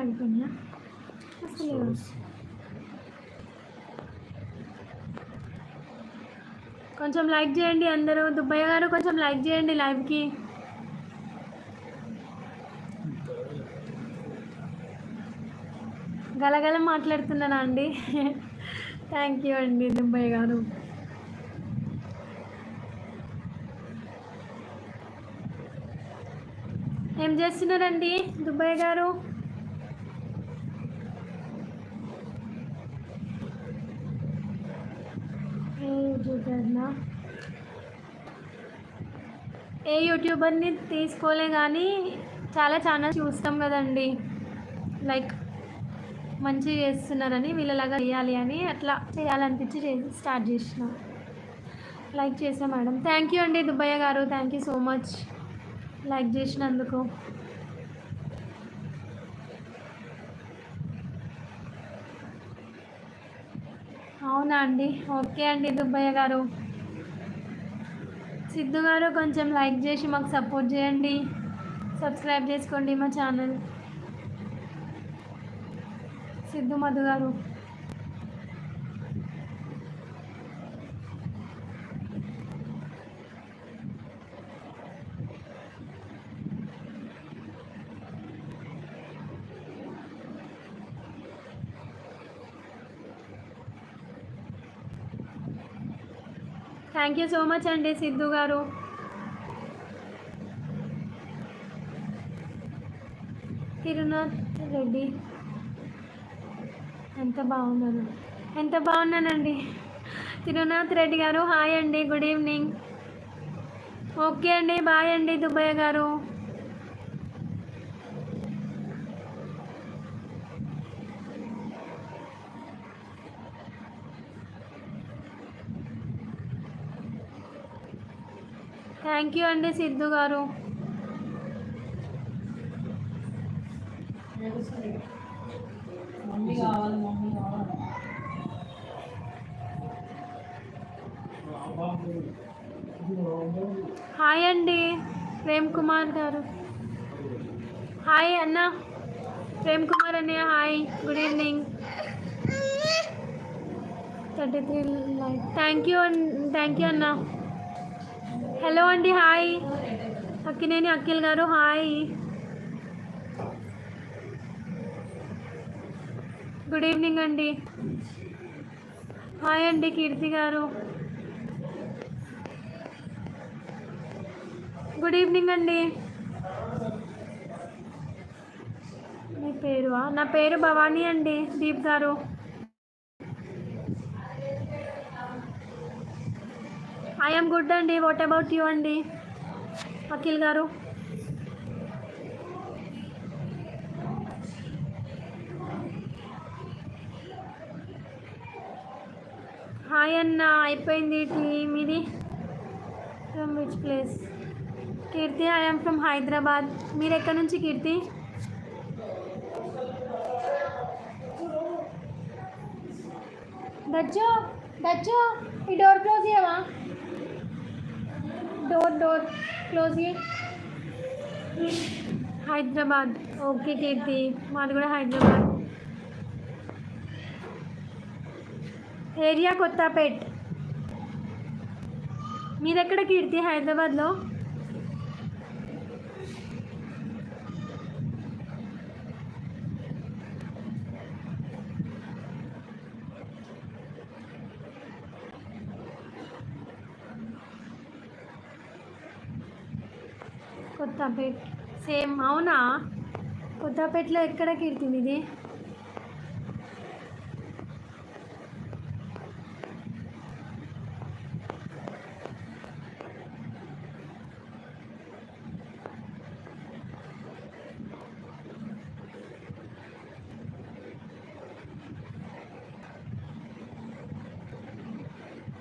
ఆగిపోయినా అసలు. కొంచెం లైక్ చేయండి అందరూ. దుబ్బయ్య గారు కొంచెం లైక్ చేయండి లైవ్కి. గలగల మాట్లాడుతున్నానా అండి? థ్యాంక్ యూ అండి దుబ్బయ్య గారు. ఏం చేస్తున్నారండి దుబ్బయ్య గారు? ఏ యూట్యూబర్ని తీసుకోలే కానీ చాలా ఛానల్స్ చూస్తాం కదండి. లైక్ మంచిగా చేస్తున్నారని వీళ్ళలాగా చేయాలి అని అట్లా చేయాలనిపించి స్టార్ట్ చేసిన. లైక్ చేసా మేడం. థ్యాంక్ యూ అండి దుబ్బయ్య గారు. Thank you so much like చేసినందుకు. అవునా అండి? ఓకే అండి దుబ్బయ్య గారు. సిద్ధు గారు కొంచెం లైక్ చేసి మాకు సపోర్ట్ చేయండి. సబ్స్క్రైబ్ చేసుకోండి మా ఛానల్. సిద్ధు మధు గారు. థ్యాంక్ యూ సో మచ్ అండి సిద్ధు గారు. తిరునాథ్ రెడ్డి ఎంత బాగున్నానండి. తిరునాథ్ రెడ్డి గారు హాయ్ అండి, గుడ్ ఈవినింగ్. ఓకే అండి, బాయ్ అండి దుబ్బయ్య గారు. థ్యాంక్ యూ అండి సిద్ధు గారు. హాయ్ అండి ప్రేమ్ కుమార్ గారు. హాయ్ అన్న ప్రేమ్ కుమార్ అన్నయ్య hi, good evening. 33 like. Thank you అన్న. హలో అండి హాయ్. అక్కినేని అఖిల్ గారు హాయ్, గుడ్ ఈవినింగ్ అండి. హాయ్ అండి కీర్తి గారు, గుడ్ ఈవినింగ్ అండి. మీ పేరు? నా పేరు భవానీ అండి. దీప్ గారు ఐ యామ్ గుడ్ అండి. వాట్ అబౌట్ యూ అండి అఖిల్ గారు? హాయ్ అన్న, అయిపోయింది టీ మీది? From which place? Keerthi I am from Hyderabad. మీరు ఎక్కడి నుంచి కీర్తి? దచ్చు ఈ డోర్ క్లోజ్ చేయవా? డోర్ క్లోజ్ చేయి. హైదరాబాద్. ఓకే కీర్తి, మాది కూడా హైదరాబాద్. ఏరియా కొత్తపేట్. మీరెక్కడ కీర్తి హైదరాబాద్లో? కొత్తపేట్ సేమ్. అవునా? కొత్తపేటలో ఎక్కడ కీర్తి మీది?